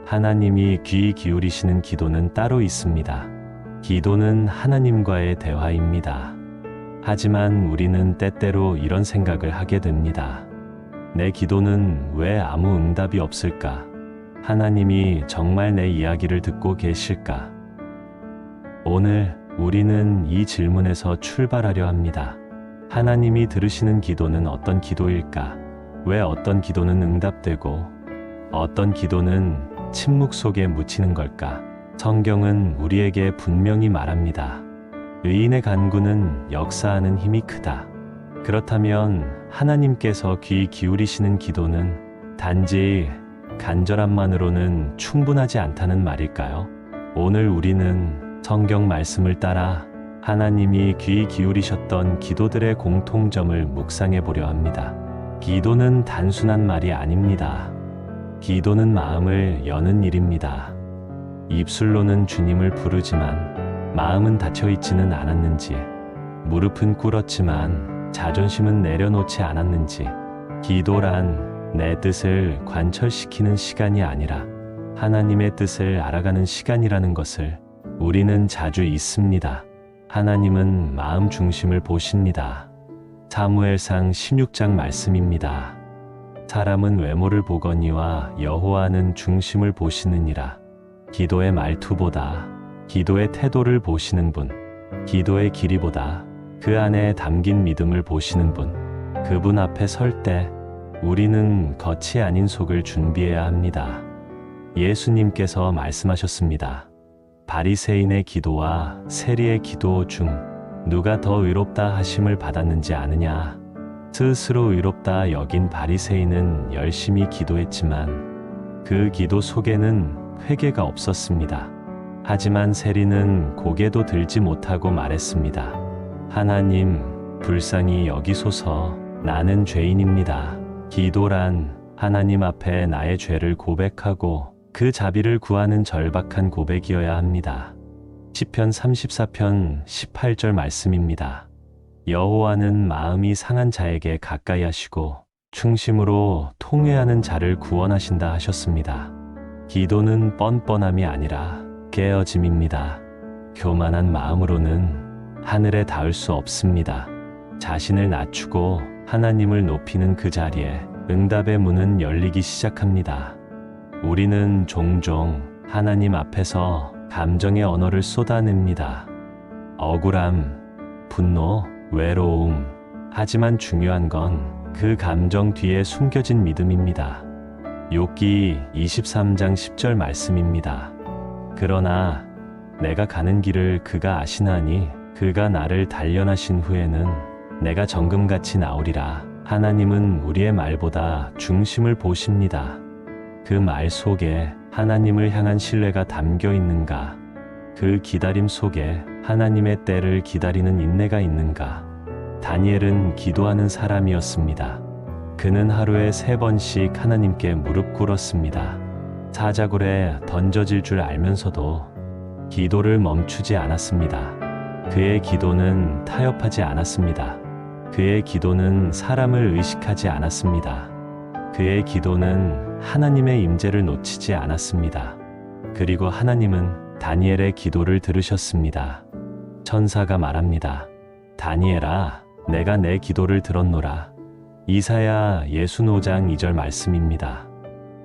하나님이 귀 기울이시는 기도는 따로 있습니다. 기도는 하나님과의 대화입니다. 하지만 우리는 때때로 이런 생각을 하게 됩니다. 내 기도는 왜 아무 응답이 없을까? 하나님이 정말 내 이야기를 듣고 계실까? 오늘 우리는 이 질문에서 출발하려 합니다. 하나님이 들으시는 기도는 어떤 기도일까? 왜 어떤 기도는 응답되고 어떤 기도는 침묵 속에 묻히는 걸까? 성경은 우리에게 분명히 말합니다. 의인의 간구는 역사하는 힘이 크다. 그렇다면 하나님께서 귀 기울이시는 기도는 단지 간절함만으로는 충분하지 않다는 말일까요? 오늘 우리는 성경 말씀을 따라 하나님이 귀 기울이셨던 기도들의 공통점을 묵상해 보려 합니다. 기도는 단순한 말이 아닙니다. 기도는 마음을 여는 일입니다. 입술로는 주님을 부르지만 마음은 닫혀있지는 않았는지, 무릎은 꿇었지만 자존심은 내려놓지 않았는지, 기도란 내 뜻을 관철시키는 시간이 아니라 하나님의 뜻을 알아가는 시간이라는 것을 우리는 자주 잊습니다. 하나님은 마음 중심을 보십니다. 사무엘상 16장 말씀입니다. 사람은 외모를 보거니와 여호와는 중심을 보시느니라. 기도의 말투보다 기도의 태도를 보시는 분, 기도의 길이보다 그 안에 담긴 믿음을 보시는 분, 그분 앞에 설 때 우리는 겉이 아닌 속을 준비해야 합니다. 예수님께서 말씀하셨습니다. 바리새인의 기도와 세리의 기도 중 누가 더 의롭다 하심을 받았는지 아느냐? 스스로 의롭다 여긴 바리새인은 열심히 기도했지만 그 기도 속에는 회개가 없었습니다. 하지만 세리는 고개도 들지 못하고 말했습니다. 하나님, 불쌍히 여기소서. 나는 죄인입니다. 기도란 하나님 앞에 나의 죄를 고백하고 그 자비를 구하는 절박한 고백이어야 합니다. 시편 34편 18절 말씀입니다. 여호와는 마음이 상한 자에게 가까이 하시고 충심으로 통회하는 자를 구원하신다 하셨습니다. 기도는 뻔뻔함이 아니라 깨어짐입니다. 교만한 마음으로는 하늘에 닿을 수 없습니다. 자신을 낮추고 하나님을 높이는 그 자리에 응답의 문은 열리기 시작합니다. 우리는 종종 하나님 앞에서 감정의 언어를 쏟아냅니다. 억울함, 분노, 외로움. 하지만 중요한 건 그 감정 뒤에 숨겨진 믿음입니다. 욥기 23장 10절 말씀입니다. 그러나 내가 가는 길을 그가 아시나니 그가 나를 단련하신 후에는 내가 정금같이 나오리라. 하나님은 우리의 말보다 중심을 보십니다. 그 말 속에 하나님을 향한 신뢰가 담겨 있는가? 그 기다림 속에 하나님의 때를 기다리는 인내가 있는가? 다니엘은 기도하는 사람이었습니다. 그는 하루에 3번씩 하나님께 무릎 꿇었습니다. 사자굴에 던져질 줄 알면서도 기도를 멈추지 않았습니다. 그의 기도는 타협하지 않았습니다. 그의 기도는 사람을 의식하지 않았습니다. 그의 기도는 하나님의 임재를 놓치지 않았습니다. 그리고 하나님은 다니엘의 기도를 들으셨습니다. 천사가 말합니다. 다니엘아, 내가 내 기도를 들었노라. 이사야 65장 2절 말씀입니다.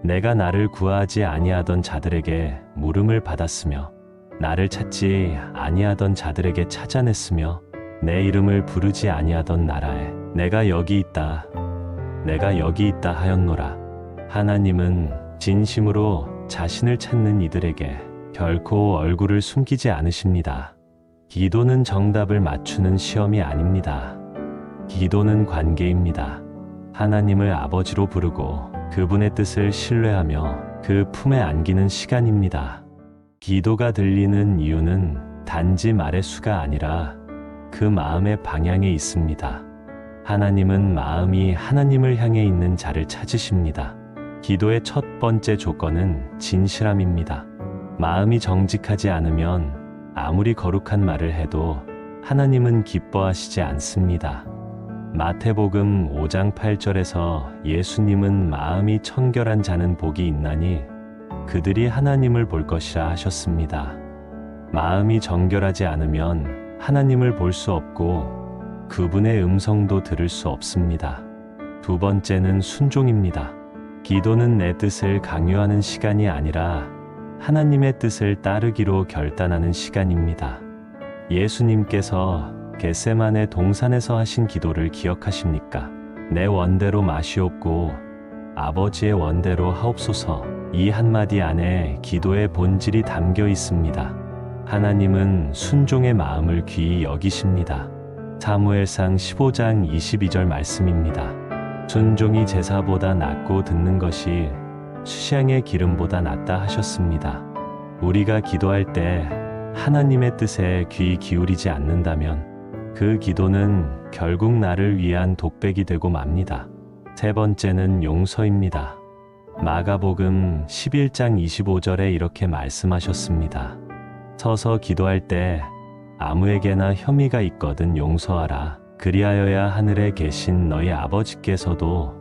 내가 나를 구하지 아니하던 자들에게 물음을 받았으며 나를 찾지 아니하던 자들에게 찾아냈으며 내 이름을 부르지 아니하던 나라에 내가 여기 있다 하였노라. 하나님은 진심으로 자신을 찾는 이들에게 결코 얼굴을 숨기지 않으십니다. 기도는 정답을 맞추는 시험이 아닙니다. 기도는 관계입니다. 하나님을 아버지로 부르고 그분의 뜻을 신뢰하며 그 품에 안기는 시간입니다. 기도가 들리는 이유는 단지 말의 수가 아니라 그 마음의 방향에 있습니다. 하나님은 마음이 하나님을 향해 있는 자를 찾으십니다. 기도의 첫 번째 조건은 진실함입니다. 마음이 정직하지 않으면 아무리 거룩한 말을 해도 하나님은 기뻐하시지 않습니다. 마태복음 5장 8절에서 예수님은 마음이 청결한 자는 복이 있나니 그들이 하나님을 볼 것이라 하셨습니다. 마음이 정결하지 않으면 하나님을 볼 수 없고 그분의 음성도 들을 수 없습니다. 두 번째는 순종입니다. 기도는 내 뜻을 강요하는 시간이 아니라 하나님의 뜻을 따르기로 결단하는 시간입니다. 예수님께서 겟세마네 동산에서 하신 기도를 기억하십니까? 내 원대로 마시옵고 아버지의 원대로 하옵소서. 이 한마디 안에 기도의 본질이 담겨 있습니다. 하나님은 순종의 마음을 귀히 여기십니다. 사무엘상 15장 22절 말씀입니다. 순종이 제사보다 낫고 듣는 것이 수시향의 기름보다 낫다 하셨습니다. 우리가 기도할 때 하나님의 뜻에 귀 기울이지 않는다면 그 기도는 결국 나를 위한 독백이 되고 맙니다. 세 번째는 용서입니다. 마가복음 11장 25절에 이렇게 말씀하셨습니다. 서서 기도할 때 아무에게나 혐의가 있거든 용서하라. 그리하여야 하늘에 계신 너희 아버지께서도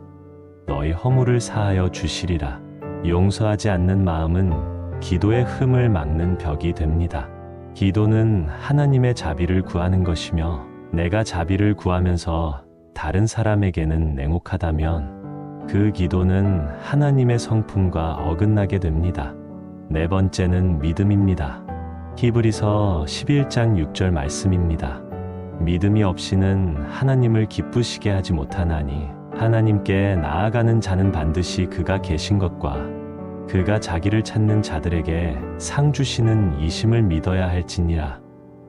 너희 허물을 사하여 주시리라. 용서하지 않는 마음은 기도의 흠을 막는 벽이 됩니다. 기도는 하나님의 자비를 구하는 것이며 내가 자비를 구하면서 다른 사람에게는 냉혹하다면 그 기도는 하나님의 성품과 어긋나게 됩니다. 네 번째는 믿음입니다. 히브리서 11장 6절 말씀입니다. 믿음이 없이는 하나님을 기쁘시게 하지 못하나니 하나님께 나아가는 자는 반드시 그가 계신 것과 그가 자기를 찾는 자들에게 상 주시는 이심을 믿어야 할지니라.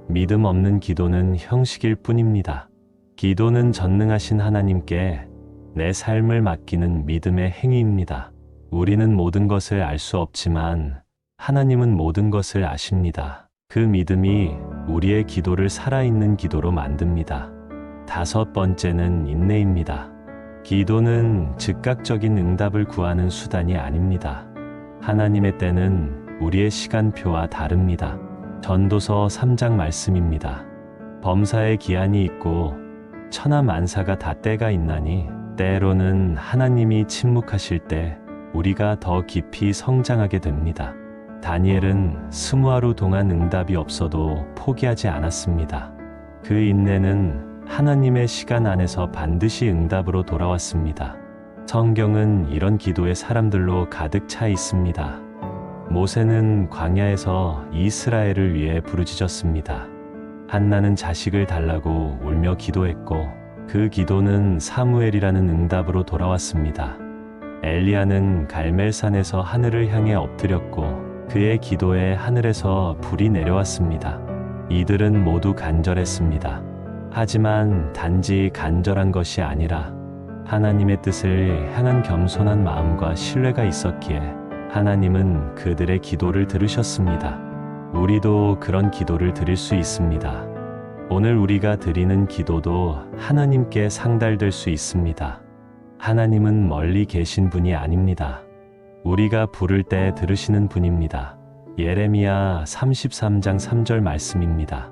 믿음 없는 기도는 형식일 뿐입니다. 기도는 전능하신 하나님께 내 삶을 맡기는 믿음의 행위입니다. 우리는 모든 것을 알 수 없지만 하나님은 모든 것을 아십니다. 그 믿음이 우리의 기도를 살아있는 기도로 만듭니다. 다섯 번째는 인내입니다. 기도는 즉각적인 응답을 구하는 수단이 아닙니다. 하나님의 때는 우리의 시간표와 다릅니다. 전도서 3장 말씀입니다. 범사에 기한이 있고 천하 만사가 다 때가 있나니 때로는 하나님이 침묵하실 때 우리가 더 깊이 성장하게 됩니다. 다니엘은 20하루 동안 응답이 없어도 포기하지 않았습니다. 그 인내는 하나님의 시간 안에서 반드시 응답으로 돌아왔습니다. 성경은 이런 기도의 사람들로 가득 차 있습니다. 모세는 광야에서 이스라엘을 위해 부르짖었습니다. 한나는 자식을 달라고 울며 기도했고 그 기도는 사무엘이라는 응답으로 돌아왔습니다. 엘리야는 갈멜산에서 하늘을 향해 엎드렸고 그의 기도에 하늘에서 불이 내려왔습니다. 이들은 모두 간절했습니다. 하지만 단지 간절한 것이 아니라 하나님의 뜻을 향한 겸손한 마음과 신뢰가 있었기에 하나님은 그들의 기도를 들으셨습니다. 우리도 그런 기도를 드릴 수 있습니다. 오늘 우리가 드리는 기도도 하나님께 상달될 수 있습니다. 하나님은 멀리 계신 분이 아닙니다. 우리가 부를 때 들으시는 분입니다. 예레미야 33장 3절 말씀입니다.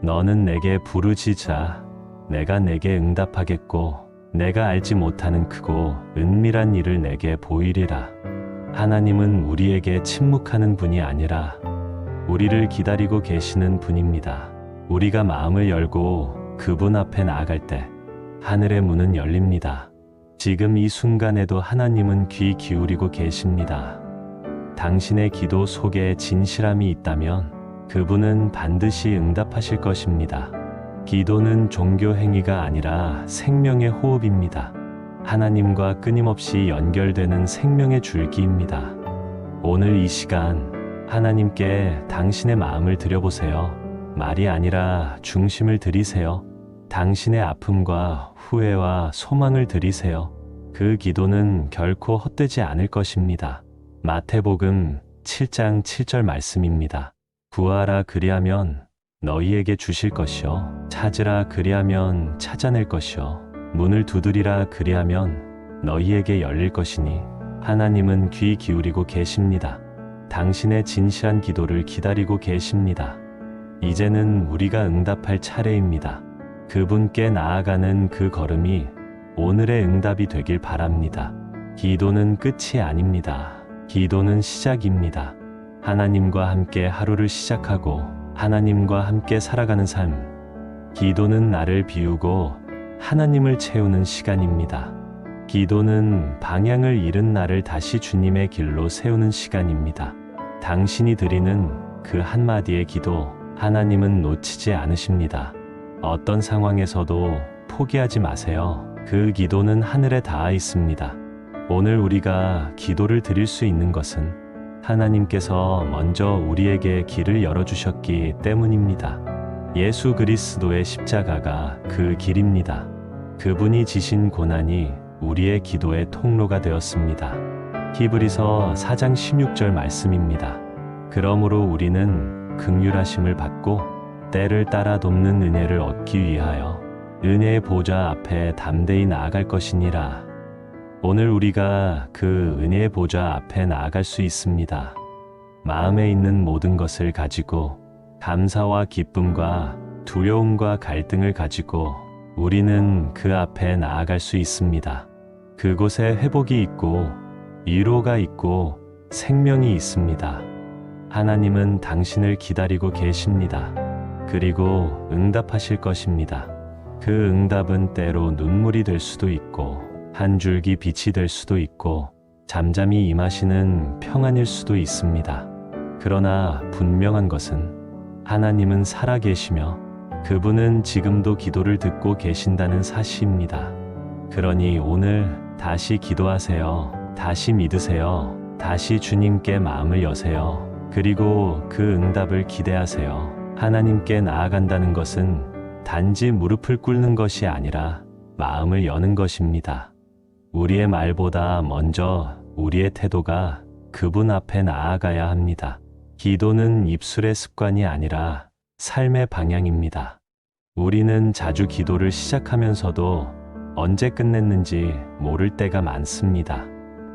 너는 내게 부르짖으라. 내가 내게 응답하겠고 내가 알지 못하는 크고 은밀한 일을 내게 보이리라. 하나님은 우리에게 침묵하는 분이 아니라 우리를 기다리고 계시는 분입니다. 우리가 마음을 열고 그분 앞에 나아갈 때 하늘의 문은 열립니다. 지금 이 순간에도 하나님은 귀 기울이고 계십니다. 당신의 기도 속에 진실함이 있다면 그분은 반드시 응답하실 것입니다. 기도는 종교 행위가 아니라 생명의 호흡입니다. 하나님과 끊임없이 연결되는 생명의 줄기입니다. 오늘 이 시간 하나님께 당신의 마음을 드려보세요. 말이 아니라 중심을 드리세요. 당신의 아픔과 후회와 소망을 드리세요. 그 기도는 결코 헛되지 않을 것입니다. 마태복음 7장 7절 말씀입니다. 구하라 그리하면 너희에게 주실 것이요 찾으라 그리하면 찾아낼 것이요 문을 두드리라 그리하면 너희에게 열릴 것이니 하나님은 귀 기울이고 계십니다. 당신의 진실한 기도를 기다리고 계십니다. 이제는 우리가 응답할 차례입니다. 그분께 나아가는 그 걸음이 오늘의 응답이 되길 바랍니다. 기도는 끝이 아닙니다. 기도는 시작입니다. 하나님과 함께 하루를 시작하고 하나님과 함께 살아가는 삶. 기도는 나를 비우고 하나님을 채우는 시간입니다. 기도는 방향을 잃은 나를 다시 주님의 길로 세우는 시간입니다. 당신이 드리는 그 한마디의 기도, 하나님은 놓치지 않으십니다. 어떤 상황에서도 포기하지 마세요. 그 기도는 하늘에 닿아 있습니다. 오늘 우리가 기도를 드릴 수 있는 것은 하나님께서 먼저 우리에게 길을 열어주셨기 때문입니다. 예수 그리스도의 십자가가 그 길입니다. 그분이 지신 고난이 우리의 기도의 통로가 되었습니다. 히브리서 4장 16절 말씀입니다. 그러므로 우리는 긍휼하심을 받고 때를 따라 돕는 은혜를 얻기 위하여 은혜의 보좌 앞에 담대히 나아갈 것이니라. 오늘 우리가 그 은혜의 보좌 앞에 나아갈 수 있습니다. 마음에 있는 모든 것을 가지고 감사와 기쁨과 두려움과 갈등을 가지고 우리는 그 앞에 나아갈 수 있습니다. 그곳에 회복이 있고 위로가 있고 생명이 있습니다. 하나님은 당신을 기다리고 계십니다. 그리고 응답하실 것입니다. 그 응답은 때로 눈물이 될 수도 있고 한 줄기 빛이 될 수도 있고 잠잠히 임하시는 평안일 수도 있습니다. 그러나 분명한 것은 하나님은 살아계시며 그분은 지금도 기도를 듣고 계신다는 사실입니다. 그러니 오늘 다시 기도하세요. 다시 믿으세요. 다시 주님께 마음을 여세요. 그리고 그 응답을 기대하세요. 하나님께 나아간다는 것은 단지 무릎을 꿇는 것이 아니라 마음을 여는 것입니다. 우리의 말보다 먼저 우리의 태도가 그분 앞에 나아가야 합니다. 기도는 입술의 습관이 아니라 삶의 방향입니다. 우리는 자주 기도를 시작하면서도 언제 끝냈는지 모를 때가 많습니다.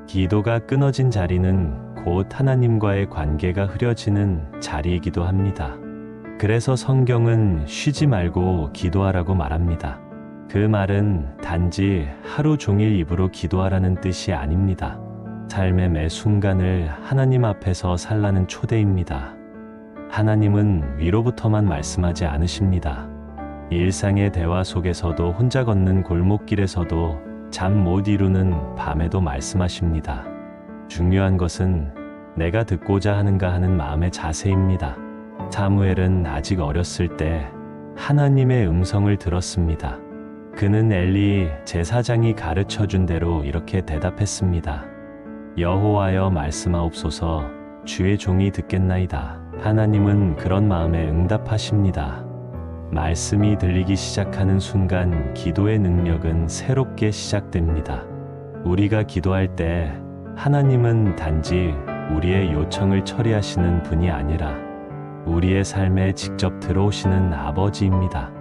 기도가 끊어진 자리는 곧 하나님과의 관계가 흐려지는 자리이기도 합니다. 그래서 성경은 쉬지 말고 기도하라고 말합니다. 그 말은 단지 하루 종일 입으로 기도하라는 뜻이 아닙니다. 삶의 매 순간을 하나님 앞에서 살라는 초대입니다. 하나님은 위로부터만 말씀하지 않으십니다. 일상의 대화 속에서도 혼자 걷는 골목길에서도 잠 못 이루는 밤에도 말씀하십니다. 중요한 것은 내가 듣고자 하는가 하는 마음의 자세입니다. 사무엘은 아직 어렸을 때 하나님의 음성을 들었습니다. 그는 엘리 제사장이 가르쳐 준 대로 이렇게 대답했습니다. 여호와여 말씀하옵소서, 주의 종이 듣겠나이다. 하나님은 그런 마음에 응답하십니다. 말씀이 들리기 시작하는 순간 기도의 능력은 새롭게 시작됩니다. 우리가 기도할 때 하나님은 단지 우리의 요청을 처리하시는 분이 아니라 우리의 삶에 직접 들어오시는 아버지입니다.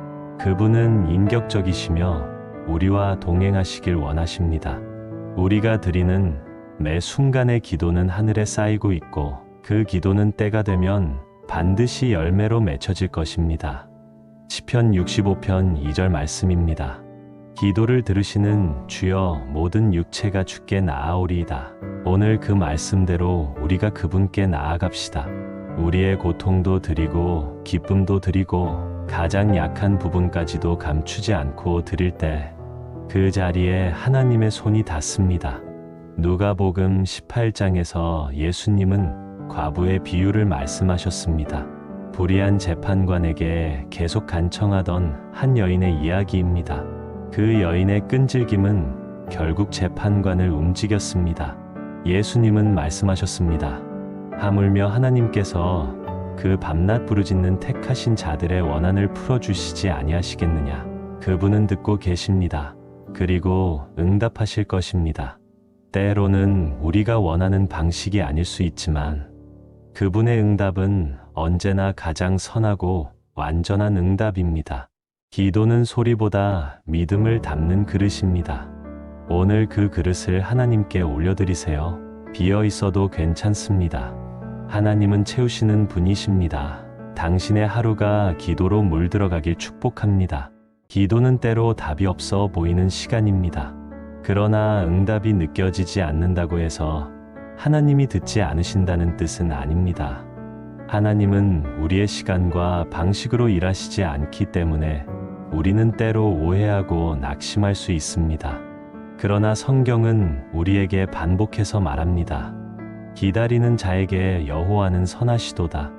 그분은 인격적이시며 우리와 동행하시길 원하십니다. 우리가 드리는 매 순간의 기도는 하늘에 쌓이고 있고 그 기도는 때가 되면 반드시 열매로 맺혀질 것입니다. 시편 65편 2절 말씀입니다. 기도를 들으시는 주여 모든 육체가 주께 나아오리이다. 오늘 그 말씀대로 우리가 그분께 나아갑시다. 우리의 고통도 드리고 기쁨도 드리고 가장 약한 부분까지도 감추지 않고 드릴 때 그 자리에 하나님의 손이 닿습니다. 누가복음 18장에서 예수님은 과부의 비유를 말씀하셨습니다. 불의한 재판관에게 계속 간청하던 한 여인의 이야기입니다. 그 여인의 끈질김은 결국 재판관을 움직였습니다. 예수님은 말씀하셨습니다. 하물며 하나님께서 그 밤낮 부르짖는 택하신 자들의 원한을 풀어주시지 아니하시겠느냐. 그분은 듣고 계십니다. 그리고 응답하실 것입니다. 때로는 우리가 원하는 방식이 아닐 수 있지만 그분의 응답은 언제나 가장 선하고 완전한 응답입니다. 기도는 소리보다 믿음을 담는 그릇입니다. 오늘 그 그릇을 하나님께 올려드리세요. 비어 있어도 괜찮습니다. 하나님은 채우시는 분이십니다. 당신의 하루가 기도로 물들어가길 축복합니다. 기도는 때로 답이 없어 보이는 시간입니다. 그러나 응답이 느껴지지 않는다고 해서 하나님이 듣지 않으신다는 뜻은 아닙니다. 하나님은 우리의 시간과 방식으로 일하시지 않기 때문에 우리는 때로 오해하고 낙심할 수 있습니다. 그러나 성경은 우리에게 반복해서 말합니다. 기다리는 자에게 여호와는 선하시도다.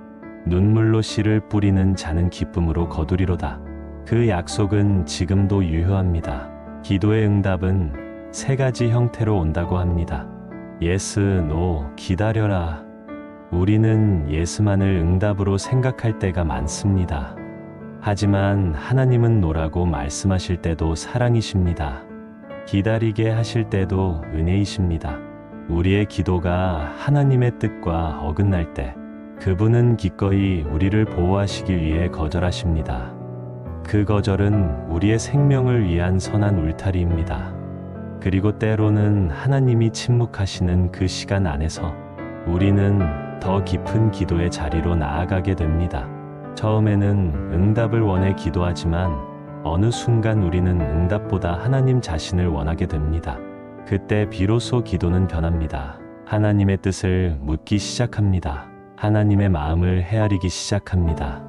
눈물로 씨를 뿌리는 자는 기쁨으로 거두리로다. 그 약속은 지금도 유효합니다. 기도의 응답은 세 가지 형태로 온다고 합니다. 예스, 노, 기다려라. 우리는 예스만을 응답으로 생각할 때가 많습니다. 하지만 하나님은 노라고 말씀하실 때도 사랑이십니다. 기다리게 하실 때도 은혜이십니다. 우리의 기도가 하나님의 뜻과 어긋날 때 그분은 기꺼이 우리를 보호하시기 위해 거절하십니다. 그 거절은 우리의 생명을 위한 선한 울타리입니다. 그리고 때로는 하나님이 침묵하시는 그 시간 안에서 우리는 더 깊은 기도의 자리로 나아가게 됩니다. 처음에는 응답을 원해 기도하지만 어느 순간 우리는 응답보다 하나님 자신을 원하게 됩니다. 그때 비로소 기도는 변합니다. 하나님의 뜻을 묻기 시작합니다. 하나님의 마음을 헤아리기 시작합니다.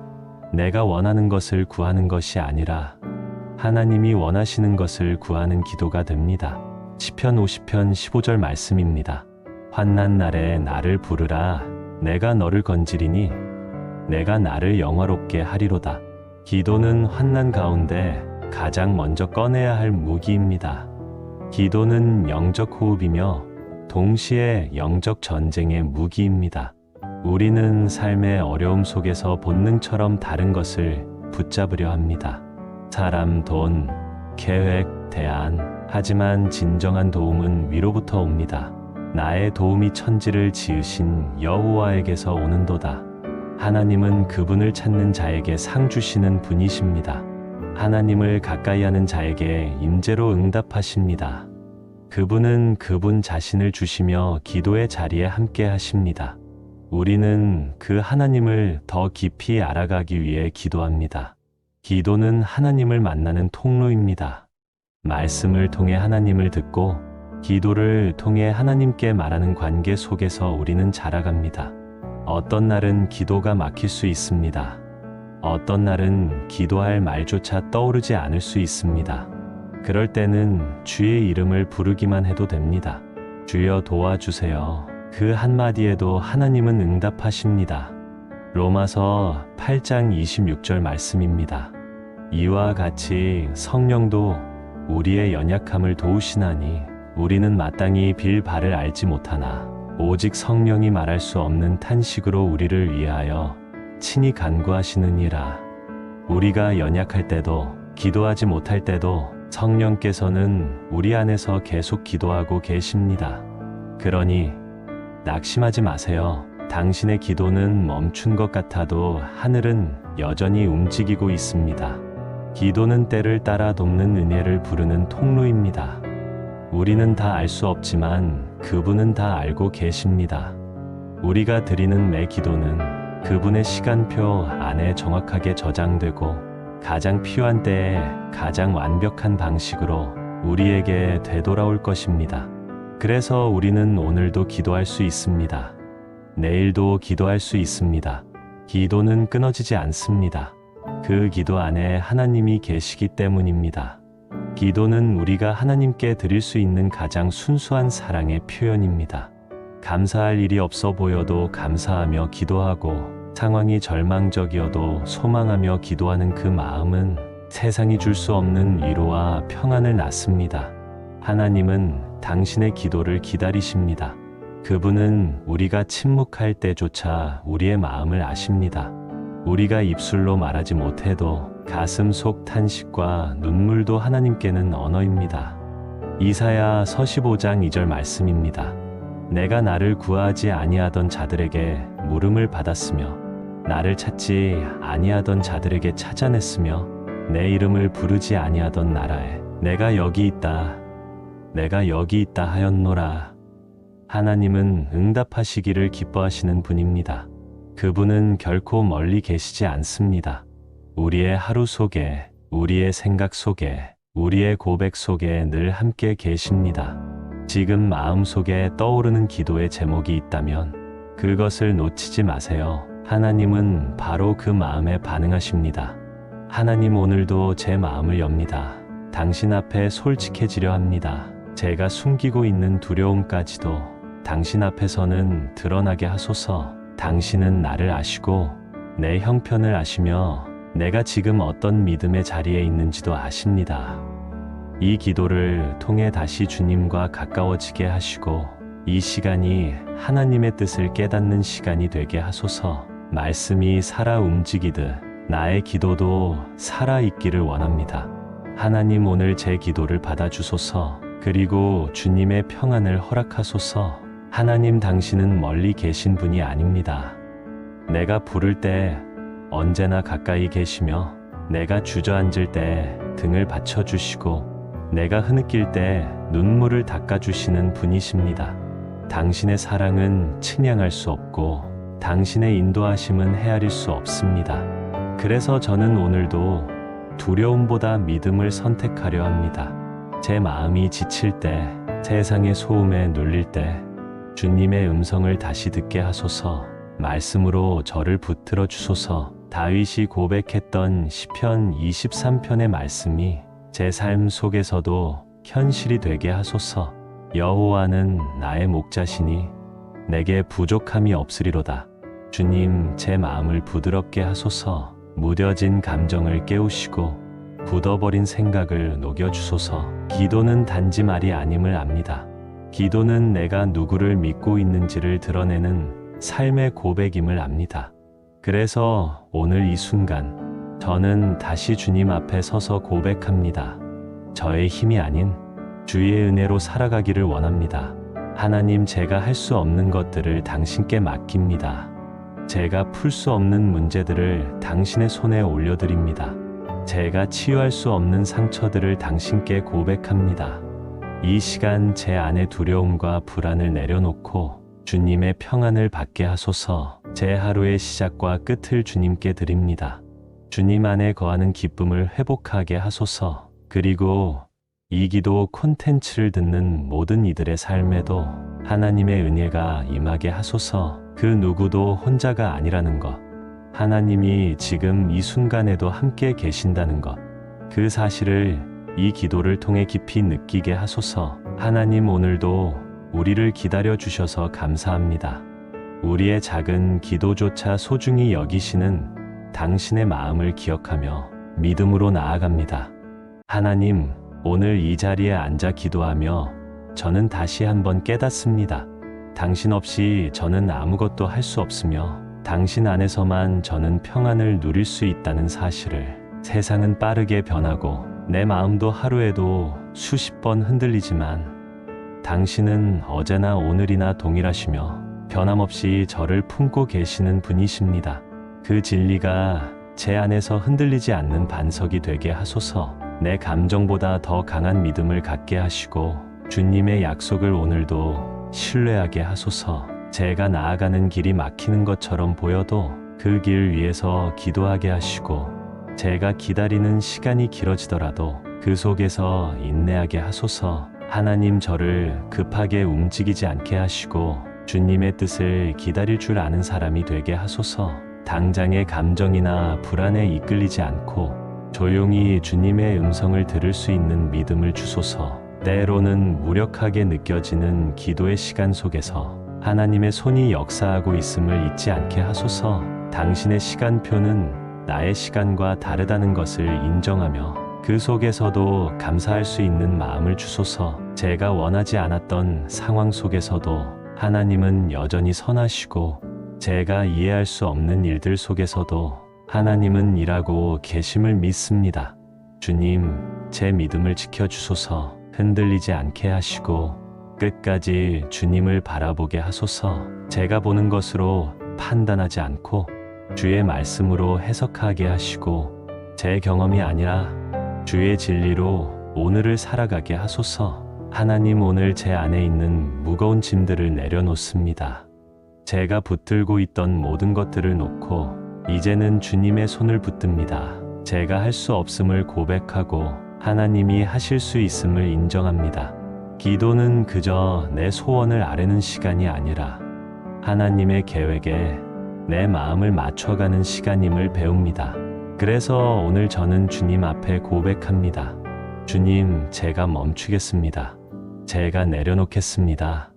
내가 원하는 것을 구하는 것이 아니라 하나님이 원하시는 것을 구하는 기도가 됩니다. 시편 50편 15절 말씀입니다. 환난 날에 나를 부르라. 내가 너를 건지리니 내가 나를 영화롭게 하리로다. 기도는 환난 가운데 가장 먼저 꺼내야 할 무기입니다. 기도는 영적 호흡이며 동시에 영적 전쟁의 무기입니다. 우리는 삶의 어려움 속에서 본능처럼 다른 것을 붙잡으려 합니다. 사람, 돈, 계획, 대안. 하지만 진정한 도움은 위로부터 옵니다. 나의 도움이 천지를 지으신 여호와에게서 오는도다. 하나님은 그분을 찾는 자에게 상 주시는 분이십니다. 하나님을 가까이 하는 자에게 임재로 응답하십니다. 그분은 그분 자신을 주시며 기도의 자리에 함께 하십니다. 우리는 그 하나님을 더 깊이 알아가기 위해 기도합니다. 기도는 하나님을 만나는 통로입니다. 말씀을 통해 하나님을 듣고 기도를 통해 하나님께 말하는 관계 속에서 우리는 자라갑니다. 어떤 날은 기도가 막힐 수 있습니다. 어떤 날은 기도할 말조차 떠오르지 않을 수 있습니다. 그럴 때는 주의 이름을 부르기만 해도 됩니다. 주여 도와주세요. 그 한마디에도 하나님은 응답하십니다. 로마서 8장 26절 말씀입니다. 이와 같이 성령도 우리의 연약함을 도우시나니 우리는 마땅히 빌 바를 알지 못하나 오직 성령이 말할 수 없는 탄식으로 우리를 위하여 친히 간구하시느니라. 우리가 연약할 때도 기도하지 못할 때도 성령께서는 우리 안에서 계속 기도하고 계십니다. 그러니 낙심하지 마세요. 당신의 기도는 멈춘 것 같아도 하늘은 여전히 움직이고 있습니다. 기도는 때를 따라 돕는 은혜를 부르는 통로입니다. 우리는 다 알 수 없지만 그분은 다 알고 계십니다. 우리가 드리는 매 기도는 그분의 시간표 안에 정확하게 저장되고 가장 필요한 때에 가장 완벽한 방식으로 우리에게 되돌아올 것입니다. 그래서 우리는 오늘도 기도할 수 있습니다. 내일도 기도할 수 있습니다. 기도는 끊어지지 않습니다. 그 기도 안에 하나님이 계시기 때문입니다. 기도는 우리가 하나님께 드릴 수 있는 가장 순수한 사랑의 표현입니다. 감사할 일이 없어 보여도 감사하며 기도하고 상황이 절망적이어도 소망하며 기도하는 그 마음은 세상이 줄 수 없는 위로와 평안을 낳습니다. 하나님은 당신의 기도를 기다리십니다. 그분은 우리가 침묵할 때조차 우리의 마음을 아십니다. 우리가 입술로 말하지 못해도 가슴 속 탄식과 눈물도 하나님께는 언어입니다. 이사야 서 15장 2절 말씀입니다. 내가 나를 구하지 아니하던 자들에게 물음을 받았으며 나를 찾지 아니하던 자들에게 찾아냈으며 내 이름을 부르지 아니하던 나라에 내가 여기 있다 하였노라. 하나님은 응답하시기를 기뻐하시는 분입니다. 그분은 결코 멀리 계시지 않습니다. 우리의 하루 속에, 우리의 생각 속에, 우리의 고백 속에 늘 함께 계십니다. 지금 마음속에 떠오르는 기도의 제목이 있다면 그것을 놓치지 마세요. 하나님은 바로 그 마음에 반응하십니다. 하나님, 오늘도 제 마음을 엽니다. 당신 앞에 솔직해지려 합니다. 제가 숨기고 있는 두려움까지도 당신 앞에서는 드러나게 하소서. 당신은 나를 아시고 내 형편을 아시며 내가 지금 어떤 믿음의 자리에 있는지도 아십니다. 이 기도를 통해 다시 주님과 가까워지게 하시고 이 시간이 하나님의 뜻을 깨닫는 시간이 되게 하소서. 말씀이 살아 움직이듯 나의 기도도 살아 있기를 원합니다. 하나님, 오늘 제 기도를 받아주소서. 그리고 주님의 평안을 허락하소서. 하나님, 당신은 멀리 계신 분이 아닙니다. 내가 부를 때 언제나 가까이 계시며 내가 주저앉을 때 등을 받쳐주시고 내가 흐느낄 때 눈물을 닦아주시는 분이십니다. 당신의 사랑은 측량할 수 없고 당신의 인도하심은 헤아릴 수 없습니다. 그래서 저는 오늘도 두려움보다 믿음을 선택하려 합니다. 제 마음이 지칠 때, 세상의 소음에 눌릴 때 주님의 음성을 다시 듣게 하소서. 말씀으로 저를 붙들어 주소서. 다윗이 고백했던 시편 23편의 말씀이 제 삶 속에서도 현실이 되게 하소서. 여호와는 나의 목자시니 내게 부족함이 없으리로다. 주님, 제 마음을 부드럽게 하소서. 무뎌진 감정을 깨우시고 굳어버린 생각을 녹여주소서. 기도는 단지 말이 아님을 압니다. 기도는 내가 누구를 믿고 있는지를 드러내는 삶의 고백임을 압니다. 그래서 오늘 이 순간 저는 다시 주님 앞에 서서 고백합니다. 저의 힘이 아닌 주의 은혜로 살아가기를 원합니다. 하나님, 제가 할 수 없는 것들을 당신께 맡깁니다. 제가 풀 수 없는 문제들을 당신의 손에 올려드립니다. 제가 치유할 수 없는 상처들을 당신께 고백합니다. 이 시간 제 안의 두려움과 불안을 내려놓고 주님의 평안을 받게 하소서. 제 하루의 시작과 끝을 주님께 드립니다. 주님 안에 거하는 기쁨을 회복하게 하소서. 그리고 이 기도 콘텐츠를 듣는 모든 이들의 삶에도 하나님의 은혜가 임하게 하소서. 그 누구도 혼자가 아니라는 것, 하나님이 지금 이 순간에도 함께 계신다는 것, 그 사실을 이 기도를 통해 깊이 느끼게 하소서. 하나님, 오늘도 우리를 기다려 주셔서 감사합니다. 우리의 작은 기도조차 소중히 여기시는 당신의 마음을 기억하며 믿음으로 나아갑니다. 하나님, 오늘 이 자리에 앉아 기도하며 저는 다시 한번 깨닫습니다. 당신 없이 저는 아무것도 할 수 없으며 당신 안에서만 저는 평안을 누릴 수 있다는 사실을. 세상은 빠르게 변하고 내 마음도 하루에도 수십 번 흔들리지만 당신은 어제나 오늘이나 동일하시며 변함없이 저를 품고 계시는 분이십니다. 그 진리가 제 안에서 흔들리지 않는 반석이 되게 하소서. 내 감정보다 더 강한 믿음을 갖게 하시고 주님의 약속을 오늘도 신뢰하게 하소서. 제가 나아가는 길이 막히는 것처럼 보여도 그 길 위에서 기도하게 하시고 제가 기다리는 시간이 길어지더라도 그 속에서 인내하게 하소서. 하나님, 저를 급하게 움직이지 않게 하시고 주님의 뜻을 기다릴 줄 아는 사람이 되게 하소서. 당장의 감정이나 불안에 이끌리지 않고 조용히 주님의 음성을 들을 수 있는 믿음을 주소서. 때로는 무력하게 느껴지는 기도의 시간 속에서 하나님의 손이 역사하고 있음을 잊지 않게 하소서. 당신의 시간표는 나의 시간과 다르다는 것을 인정하며 그 속에서도 감사할 수 있는 마음을 주소서. 제가 원하지 않았던 상황 속에서도 하나님은 여전히 선하시고 제가 이해할 수 없는 일들 속에서도 하나님은 일하고 계심을 믿습니다. 주님, 제 믿음을 지켜주소서. 흔들리지 않게 하시고 끝까지 주님을 바라보게 하소서. 제가 보는 것으로 판단하지 않고 주의 말씀으로 해석하게 하시고 제 경험이 아니라 주의 진리로 오늘을 살아가게 하소서. 하나님, 오늘 제 안에 있는 무거운 짐들을 내려놓습니다. 제가 붙들고 있던 모든 것들을 놓고 이제는 주님의 손을 붙듭니다. 제가 할 수 없음을 고백하고 하나님이 하실 수 있음을 인정합니다. 기도는 그저 내 소원을 아뢰는 시간이 아니라 하나님의 계획에 내 마음을 맞춰가는 시간임을 배웁니다. 그래서 오늘 저는 주님 앞에 고백합니다. 주님, 제가 멈추겠습니다. 제가 내려놓겠습니다.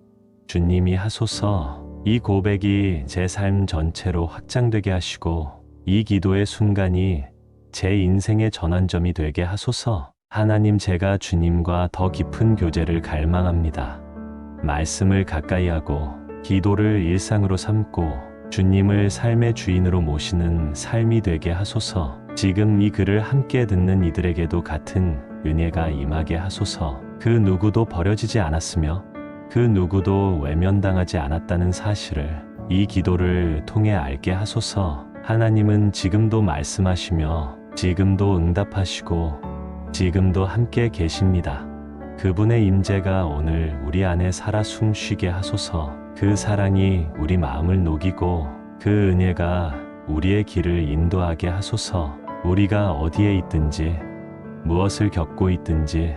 주님이 하소서. 이 고백이 제 삶 전체로 확장되게 하시고 이 기도의 순간이 제 인생의 전환점이 되게 하소서. 하나님, 제가 주님과 더 깊은 교제를 갈망합니다. 말씀을 가까이 하고 기도를 일상으로 삼고 주님을 삶의 주인으로 모시는 삶이 되게 하소서. 지금 이 글을 함께 듣는 이들에게도 같은 은혜가 임하게 하소서. 그 누구도 버려지지 않았으며 그 누구도 외면당하지 않았다는 사실을 이 기도를 통해 알게 하소서. 하나님은 지금도 말씀하시며 지금도 응답하시고 지금도 함께 계십니다. 그분의 임재가 오늘 우리 안에 살아 숨쉬게 하소서. 그 사랑이 우리 마음을 녹이고 그 은혜가 우리의 길을 인도하게 하소서. 우리가 어디에 있든지 무엇을 겪고 있든지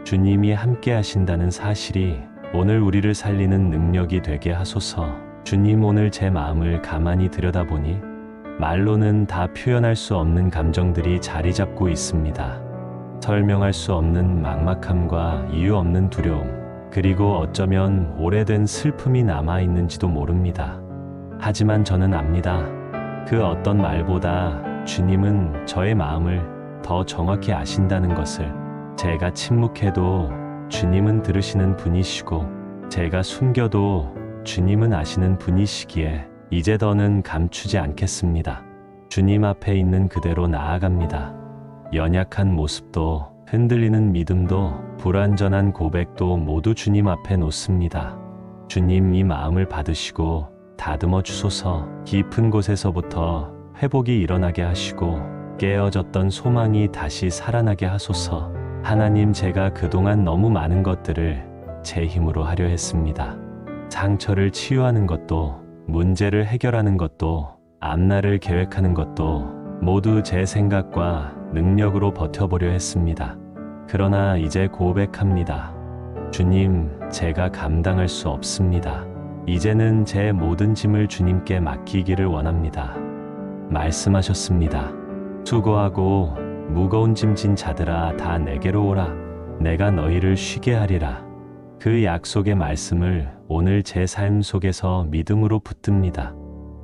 주님이 함께 하신다는 사실이 오늘 우리를 살리는 능력이 되게 하소서. 주님, 오늘 제 마음을 가만히 들여다보니 말로는 다 표현할 수 없는 감정들이 자리 잡고 있습니다. 설명할 수 없는 막막함과 이유 없는 두려움, 그리고 어쩌면 오래된 슬픔이 남아있는지도 모릅니다. 하지만 저는 압니다. 그 어떤 말보다 주님은 저의 마음을 더 정확히 아신다는 것을. 제가 침묵해도 주님은 들으시는 분이시고 제가 숨겨도 주님은 아시는 분이시기에 이제 더는 감추지 않겠습니다. 주님 앞에 있는 그대로 나아갑니다. 연약한 모습도 흔들리는 믿음도 불완전한 고백도 모두 주님 앞에 놓습니다. 주님, 이 마음을 받으시고 다듬어 주소서. 깊은 곳에서부터 회복이 일어나게 하시고 깨어졌던 소망이 다시 살아나게 하소서. 하나님, 제가 그동안 너무 많은 것들을 제 힘으로 하려 했습니다. 상처를 치유하는 것도, 문제를 해결하는 것도, 앞날을 계획하는 것도 모두 제 생각과 능력으로 버텨보려 했습니다. 그러나 이제 고백합니다. 주님, 제가 감당할 수 없습니다. 이제는 제 모든 짐을 주님께 맡기기를 원합니다. 말씀하셨습니다. 수고하고 무거운 짐 진 자들아, 다 내게로 오라. 내가 너희를 쉬게 하리라. 그 약속의 말씀을 오늘 제 삶 속에서 믿음으로 붙듭니다.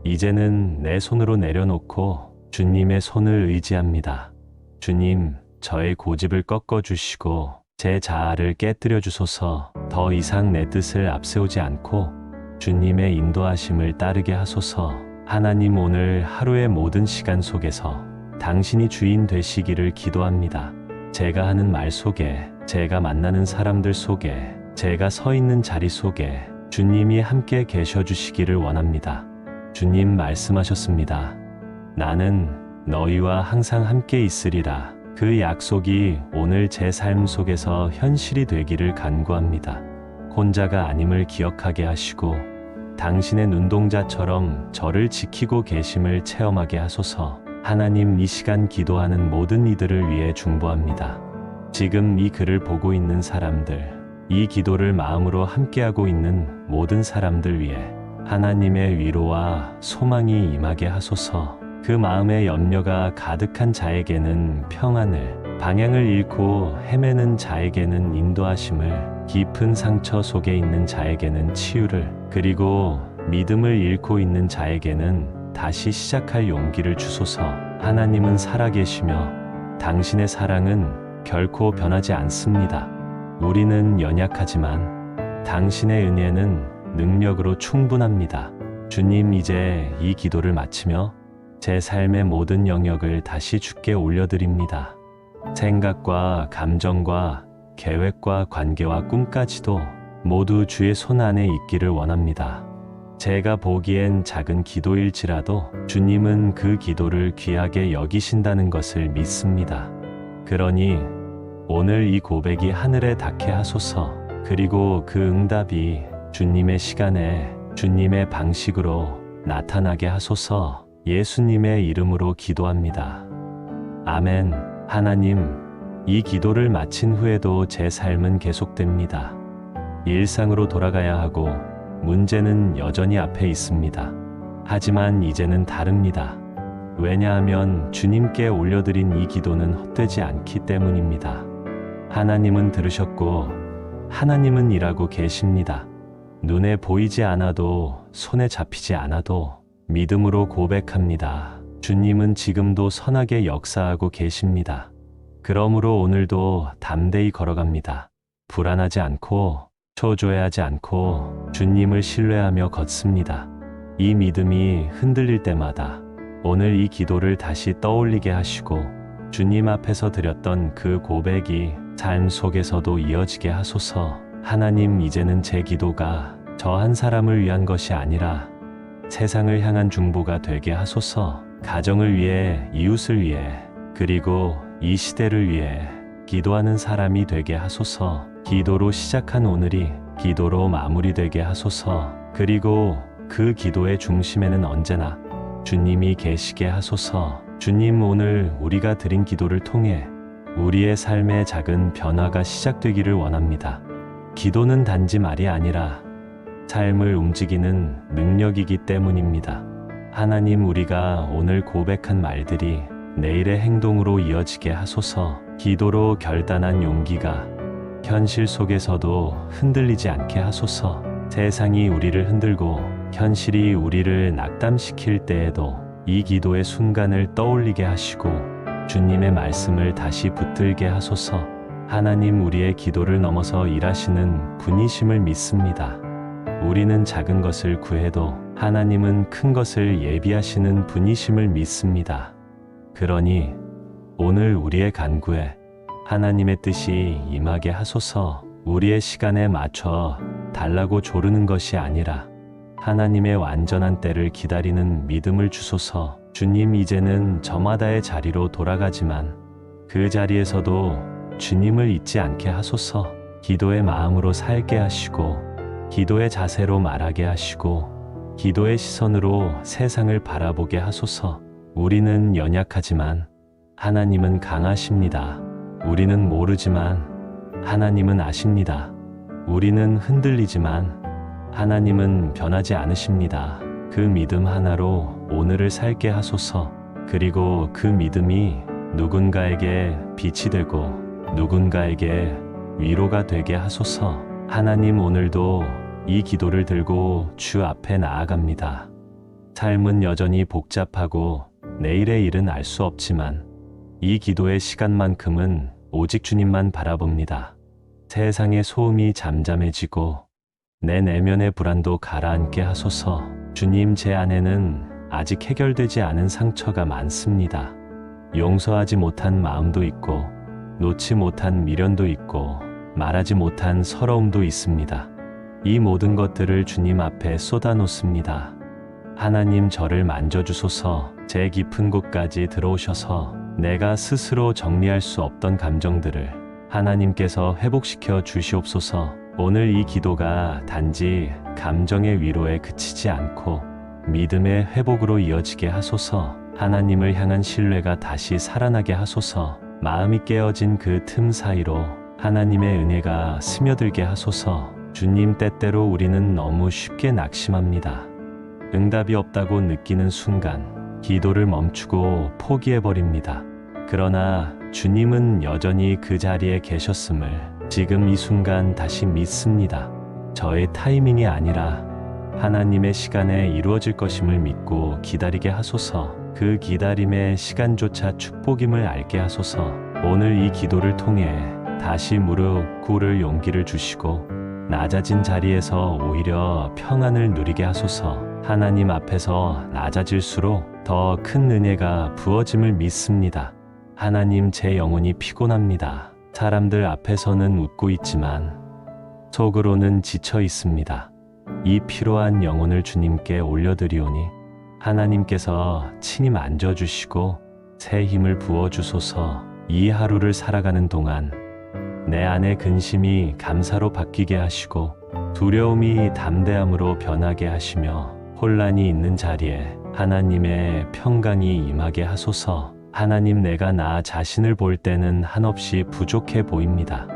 이제는 내 손으로 내려놓고 주님의 손을 의지합니다. 주님, 저의 고집을 꺾어주시고 제 자아를 깨뜨려 주소서. 더 이상 내 뜻을 앞세우지 않고 주님의 인도하심을 따르게 하소서. 하나님, 오늘 하루의 모든 시간 속에서 당신이 주인 되시기를 기도합니다. 제가 하는 말 속에, 제가 만나는 사람들 속에, 제가 서 있는 자리 속에 주님이 함께 계셔 주시기를 원합니다. 주님 말씀하셨습니다. 나는 너희와 항상 함께 있으리라. 그 약속이 오늘 제 삶 속에서 현실이 되기를 간구합니다. 혼자가 아님을 기억하게 하시고 당신의 눈동자처럼 저를 지키고 계심을 체험하게 하소서. 하나님, 이 시간 기도하는 모든 이들을 위해 중보합니다. 지금 이 글을 보고 있는 사람들, 이 기도를 마음으로 함께하고 있는 모든 사람들 위해 하나님의 위로와 소망이 임하게 하소서. 그 마음의 염려가 가득한 자에게는 평안을, 방향을 잃고 헤매는 자에게는 인도하심을, 깊은 상처 속에 있는 자에게는 치유를, 그리고 믿음을 잃고 있는 자에게는 다시 시작할 용기를 주소서. 하나님은 살아계시며 당신의 사랑은 결코 변하지 않습니다. 우리는 연약하지만 당신의 은혜는 능력으로 충분합니다. 주님, 이제 이 기도를 마치며 제 삶의 모든 영역을 다시 주께 올려드립니다. 생각과 감정과 계획과 관계와 꿈까지도 모두 주의 손 안에 있기를 원합니다. 제가 보기엔 작은 기도일지라도 주님은 그 기도를 귀하게 여기신다는 것을 믿습니다. 그러니 오늘 이 고백이 하늘에 닿게 하소서. 그리고 그 응답이 주님의 시간에 주님의 방식으로 나타나게 하소서. 예수님의 이름으로 기도합니다. 아멘. 하나님, 이 기도를 마친 후에도 제 삶은 계속됩니다. 일상으로 돌아가야 하고 문제는 여전히 앞에 있습니다. 하지만 이제는 다릅니다. 왜냐하면 주님께 올려드린 이 기도는 헛되지 않기 때문입니다. 하나님은 들으셨고 하나님은 일하고 계십니다. 눈에 보이지 않아도 손에 잡히지 않아도 믿음으로 고백합니다. 주님은 지금도 선하게 역사하고 계십니다. 그러므로 오늘도 담대히 걸어갑니다. 불안하지 않고 초조해하지 않고 주님을 신뢰하며 걷습니다. 이 믿음이 흔들릴 때마다 오늘 이 기도를 다시 떠올리게 하시고 주님 앞에서 드렸던 그 고백이 삶 속에서도 이어지게 하소서. 하나님, 이제는 제 기도가 저 한 사람을 위한 것이 아니라 세상을 향한 중보가 되게 하소서. 가정을 위해, 이웃을 위해, 그리고 이 시대를 위해 기도하는 사람이 되게 하소서. 기도로 시작한 오늘이 기도로 마무리되게 하소서. 그리고 그 기도의 중심에는 언제나 주님이 계시게 하소서. 주님, 오늘 우리가 드린 기도를 통해 우리의 삶의 작은 변화가 시작되기를 원합니다. 기도는 단지 말이 아니라 삶을 움직이는 능력이기 때문입니다. 하나님, 우리가 오늘 고백한 말들이 내일의 행동으로 이어지게 하소서. 기도로 결단한 용기가 현실 속에서도 흔들리지 않게 하소서. 세상이 우리를 흔들고 현실이 우리를 낙담시킬 때에도 이 기도의 순간을 떠올리게 하시고 주님의 말씀을 다시 붙들게 하소서. 하나님, 우리의 기도를 넘어서 일하시는 분이심을 믿습니다. 우리는 작은 것을 구해도 하나님은 큰 것을 예비하시는 분이심을 믿습니다. 그러니 오늘 우리의 간구에 하나님의 뜻이 임하게 하소서. 우리의 시간에 맞춰 달라고 조르는 것이 아니라 하나님의 완전한 때를 기다리는 믿음을 주소서. 주님, 이제는 저마다의 자리로 돌아가지만 그 자리에서도 주님을 잊지 않게 하소서. 기도의 마음으로 살게 하시고 기도의 자세로 말하게 하시고 기도의 시선으로 세상을 바라보게 하소서. 우리는 연약하지만 하나님은 강하십니다. 우리는 모르지만 하나님은 아십니다. 우리는 흔들리지만 하나님은 변하지 않으십니다. 그 믿음 하나로 오늘을 살게 하소서. 그리고 그 믿음이 누군가에게 빛이 되고 누군가에게 위로가 되게 하소서. 하나님, 오늘도 이 기도를 들고 주 앞에 나아갑니다. 삶은 여전히 복잡하고 내일의 일은 알 수 없지만 이 기도의 시간만큼은 오직 주님만 바라봅니다. 세상의 소음이 잠잠해지고 내 내면의 불안도 가라앉게 하소서. 주님, 제 안에는 아직 해결되지 않은 상처가 많습니다. 용서하지 못한 마음도 있고 놓지 못한 미련도 있고 말하지 못한 서러움도 있습니다. 이 모든 것들을 주님 앞에 쏟아놓습니다. 하나님, 저를 만져주소서. 제 깊은 곳까지 들어오셔서 내가 스스로 정리할 수 없던 감정들을 하나님께서 회복시켜 주시옵소서. 오늘 이 기도가 단지 감정의 위로에 그치지 않고 믿음의 회복으로 이어지게 하소서. 하나님을 향한 신뢰가 다시 살아나게 하소서. 마음이 깨어진 그 틈 사이로 하나님의 은혜가 스며들게 하소서. 주님, 때때로 우리는 너무 쉽게 낙심합니다. 응답이 없다고 느끼는 순간 기도를 멈추고 포기해버립니다. 그러나 주님은 여전히 그 자리에 계셨음을 지금 이 순간 다시 믿습니다. 저의 타이밍이 아니라 하나님의 시간에 이루어질 것임을 믿고 기다리게 하소서. 그 기다림의 시간조차 축복임을 알게 하소서. 오늘 이 기도를 통해 다시 무릎 꿇을 용기를 주시고 낮아진 자리에서 오히려 평안을 누리게 하소서. 하나님 앞에서 낮아질수록 더 큰 은혜가 부어짐을 믿습니다. 하나님, 제 영혼이 피곤합니다. 사람들 앞에서는 웃고 있지만 속으로는 지쳐 있습니다. 이 피로한 영혼을 주님께 올려드리오니 하나님께서 친히 만져주시고 새 힘을 부어주소서. 이 하루를 살아가는 동안 내 안의 근심이 감사로 바뀌게 하시고 두려움이 담대함으로 변하게 하시며 혼란이 있는 자리에 하나님의 평강이 임하게 하소서. 하나님, 내가 나 자신을 볼 때는 한없이 부족해 보입니다.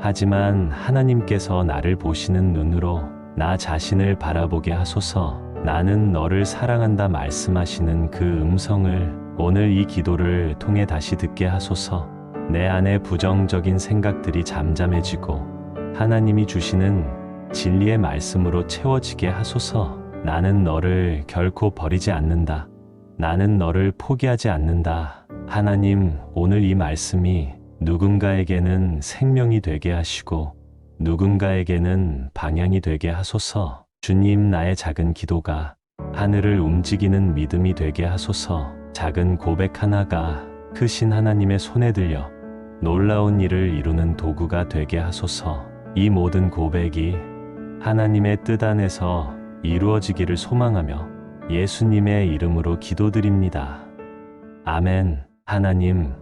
하지만 하나님께서 나를 보시는 눈으로 나 자신을 바라보게 하소서. 나는 너를 사랑한다 말씀하시는 그 음성을 오늘 이 기도를 통해 다시 듣게 하소서. 내 안에 부정적인 생각들이 잠잠해지고 하나님이 주시는 진리의 말씀으로 채워지게 하소서. 나는 너를 결코 버리지 않는다. 나는 너를 포기하지 않는다. 하나님, 오늘 이 말씀이 누군가에게는 생명이 되게 하시고 누군가에게는 방향이 되게 하소서. 주님, 나의 작은 기도가 하늘을 움직이는 믿음이 되게 하소서. 작은 고백 하나가 크신 하나님의 손에 들려 놀라운 일을 이루는 도구가 되게 하소서. 이 모든 고백이 하나님의 뜻 안에서 이루어지기를 소망하며 예수님의 이름으로 기도드립니다. 아멘. 하나님,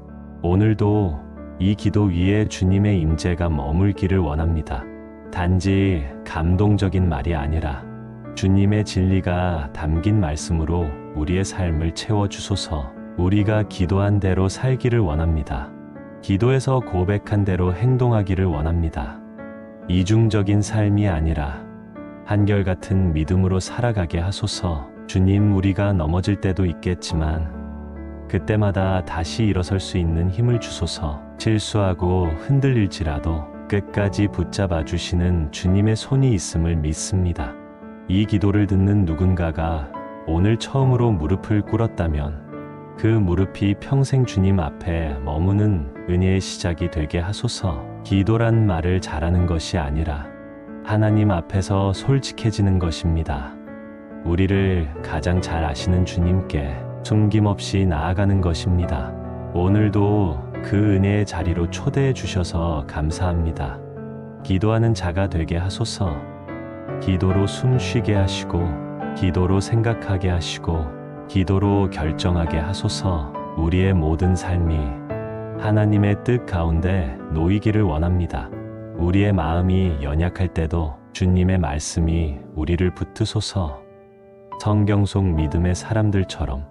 오늘도 이 기도 위에 주님의 임재가 머물기를 원합니다. 단지 감동적인 말이 아니라 주님의 진리가 담긴 말씀으로 우리의 삶을 채워주소서. 우리가 기도한 대로 살기를 원합니다. 기도에서 고백한 대로 행동하기를 원합니다. 이중적인 삶이 아니라 한결같은 믿음으로 살아가게 하소서. 주님, 우리가 넘어질 때도 있겠지만 그때마다 다시 일어설 수 있는 힘을 주소서. 실수하고 흔들릴지라도 끝까지 붙잡아 주시는 주님의 손이 있음을 믿습니다. 이 기도를 듣는 누군가가 오늘 처음으로 무릎을 꿇었다면 그 무릎이 평생 주님 앞에 머무는 은혜의 시작이 되게 하소서. 기도란 말을 잘하는 것이 아니라 하나님 앞에서 솔직해지는 것입니다. 우리를 가장 잘 아시는 주님께 숨김없이 나아가는 것입니다. 오늘도 그 은혜의 자리로 초대해 주셔서 감사합니다. 기도하는 자가 되게 하소서. 기도로 숨 쉬게 하시고 기도로 생각하게 하시고 기도로 결정하게 하소서. 우리의 모든 삶이 하나님의 뜻 가운데 놓이기를 원합니다. 우리의 마음이 연약할 때도 주님의 말씀이 우리를 붙드소서. 성경 속 믿음의 사람들처럼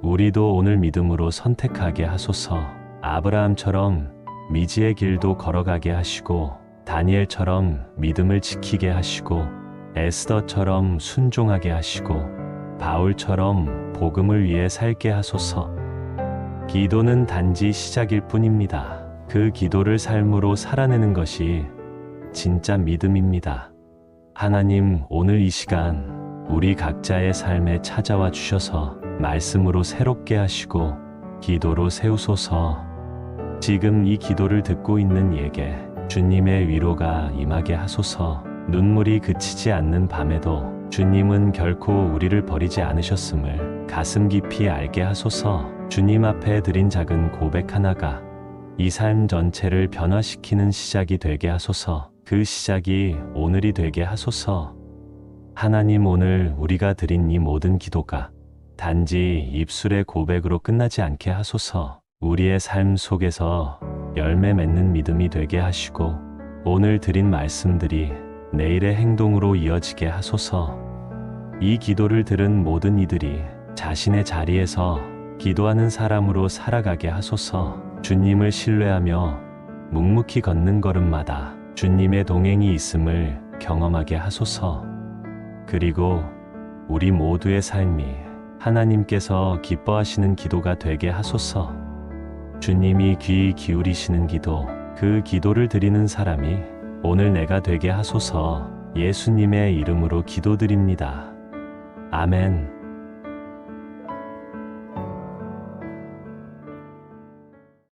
우리도 오늘 믿음으로 선택하게 하소서. 아브라함처럼 미지의 길도 걸어가게 하시고 다니엘처럼 믿음을 지키게 하시고 에스더처럼 순종하게 하시고 바울처럼 복음을 위해 살게 하소서. 기도는 단지 시작일 뿐입니다. 그 기도를 삶으로 살아내는 것이 진짜 믿음입니다. 하나님, 오늘 이 시간 우리 각자의 삶에 찾아와 주셔서 말씀으로 새롭게 하시고 기도로 세우소서. 지금 이 기도를 듣고 있는 이에게 주님의 위로가 임하게 하소서. 눈물이 그치지 않는 밤에도 주님은 결코 우리를 버리지 않으셨음을 가슴 깊이 알게 하소서. 주님 앞에 드린 작은 고백 하나가 이 삶 전체를 변화시키는 시작이 되게 하소서. 그 시작이 오늘이 되게 하소서. 하나님, 오늘 우리가 드린 이 모든 기도가 단지 입술의 고백으로 끝나지 않게 하소서. 우리의 삶 속에서 열매 맺는 믿음이 되게 하시고 오늘 드린 말씀들이 내일의 행동으로 이어지게 하소서. 이 기도를 들은 모든 이들이 자신의 자리에서 기도하는 사람으로 살아가게 하소서. 주님을 신뢰하며 묵묵히 걷는 걸음마다 주님의 동행이 있음을 경험하게 하소서. 그리고 우리 모두의 삶이 하나님께서 기뻐하시는 기도가 되게 하소서. 주님이 귀 기울이시는 기도, 그 기도를 드리는 사람이 오늘 내가 되게 하소서. 예수님의 이름으로 기도드립니다. 아멘.